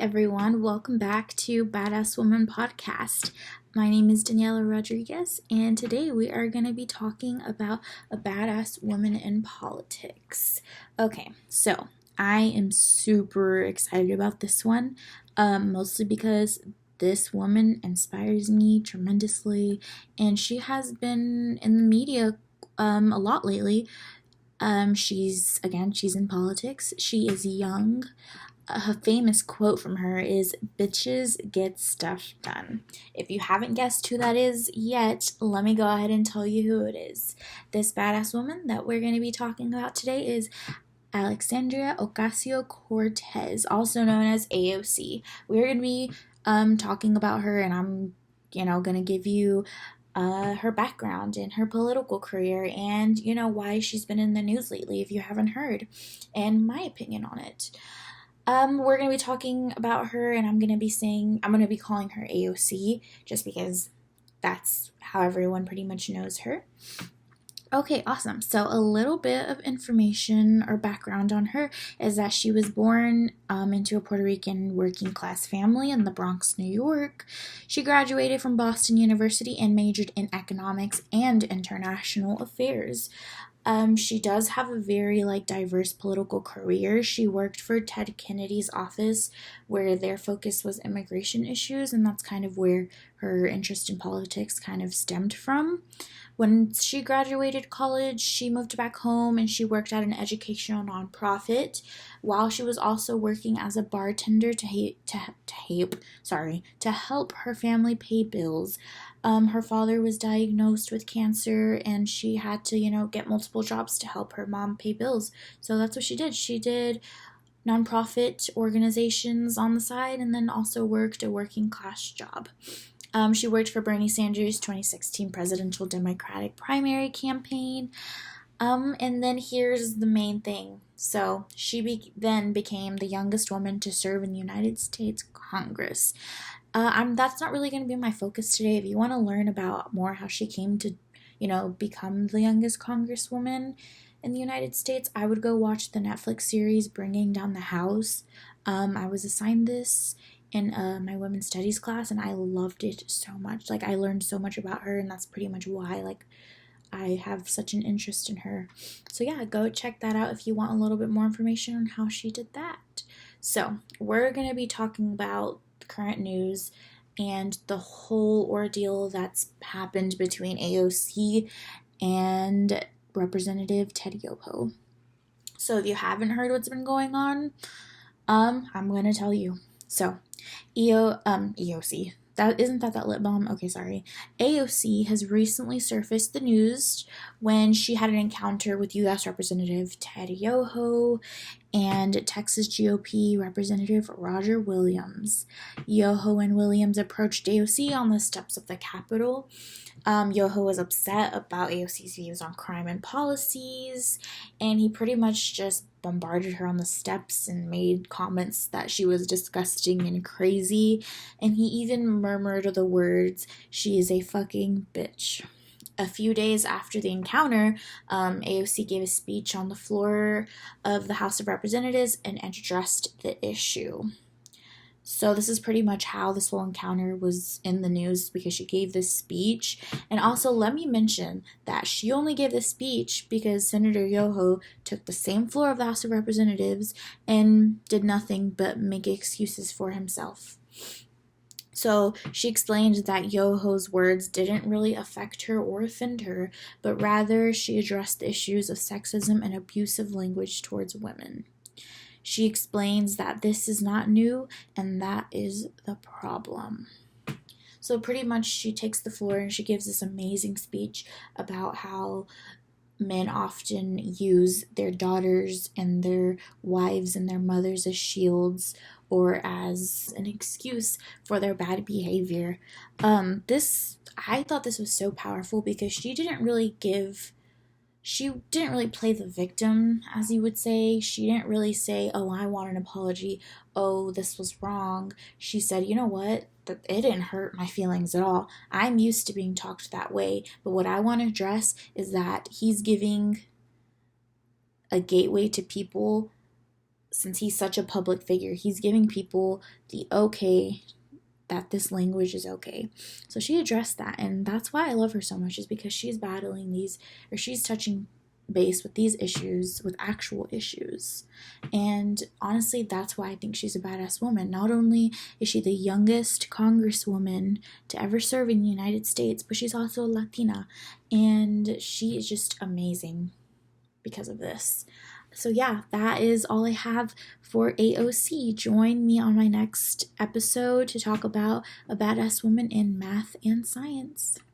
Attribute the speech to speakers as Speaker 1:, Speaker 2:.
Speaker 1: everyone. Welcome back to Badass Woman Podcast. My name is Daniela Rodriguez, and today we are going to be talking about a badass woman in politics. Okay, so I am super excited about this one, mostly because this woman inspires me tremendously, and she has been in the media a lot lately. She's in politics. She is young. A famous quote from her is, "Bitches get stuff done." If you haven't guessed who that is yet, let me go ahead and tell you who it is. This badass woman that we're going to be talking about today is Alexandria Ocasio-Cortez, also known as AOC. We're going to be talking about her, and I'm going to give you her background and her political career and, why she's been in the news lately if you haven't heard, and my opinion on it. We're going to be talking about her, and I'm going to be calling her AOC, just because that's how everyone pretty much knows her. Okay, awesome. So a little bit of information or background on her is that she was born into a Puerto Rican working class family in the Bronx, New York. She graduated from Boston University and majored in economics and international affairs. She does have a very diverse political career. She worked for Ted Kennedy's office, where their focus was immigration issues, and that's kind of where her interest in politics kind of stemmed from. When she graduated college, she moved back home and she worked at an educational nonprofit while she was also working as a bartender to help her family pay bills. Her father was diagnosed with cancer, and she had to, get multiple jobs to help her mom pay bills. So that's what she did. She did nonprofit organizations on the side and then also worked a working class job. She worked for Bernie Sanders' 2016 presidential Democratic primary campaign. And then here's the main thing. So she then became the youngest woman to serve in the United States Congress. That's not really going to be my focus today. If you want to learn about more how she came to, become the youngest congresswoman in the United States, I would go watch the Netflix series Bringing Down the House. I was assigned this in my women's studies class, and I loved it so much. I learned so much about her, and that's pretty much why, I have such an interest in her. So yeah, go check that out if you want a little bit more information on how she did that. So we're going to be talking about the current news and the whole ordeal that's happened between AOC and Representative Ted Yoho. So if you haven't heard what's been going on, I'm going to tell you. So EOC. Isn't that lip balm? Okay, sorry. AOC has recently surfaced the news when she had an encounter with U.S. Representative Ted Yoho and Texas GOP Representative Roger Williams. Yoho and Williams approached AOC on the steps of the Capitol. Yoho was upset about AOC's views on crime and policies, and he pretty much just bombarded her on the steps and made comments that she was disgusting and crazy, and he even murmured the words, "She is a fucking bitch." A few days after the encounter, AOC gave a speech on the floor of the House of Representatives and addressed the issue. So this is pretty much how this whole encounter was in the news, because she gave this speech. And also, let me mention that she only gave this speech because Senator Yoho took the same floor of the House of Representatives and did nothing but make excuses for himself. So she explained that Yoho's words didn't really affect her or offend her, but rather she addressed the issues of sexism and abusive language towards women. She explains that this is not new, and that is the problem. So pretty much she takes the floor and she gives this amazing speech about how men often use their daughters and their wives and their mothers as shields or as an excuse for their bad behavior. I thought this was so powerful because she didn't really play the victim, as you would say. She didn't really say, "Oh, I want an apology. Oh, this was wrong." She said, "You know what? It didn't hurt my feelings at all. I'm used to being talked that way. But what I want to address is that he's giving a gateway to people since he's such a public figure, he's giving people the okay that this language is okay. So she addressed that, and that's why I love her so much, is because she's battling these, or she's touching base with these issues, with actual issues. And honestly, that's why I think she's a badass woman. Not only is she the youngest congresswoman to ever serve in the United States, but she's also a Latina, and she is just amazing because of this. So yeah, that is all I have for AOC. Join me on my next episode to talk about a badass woman in math and science.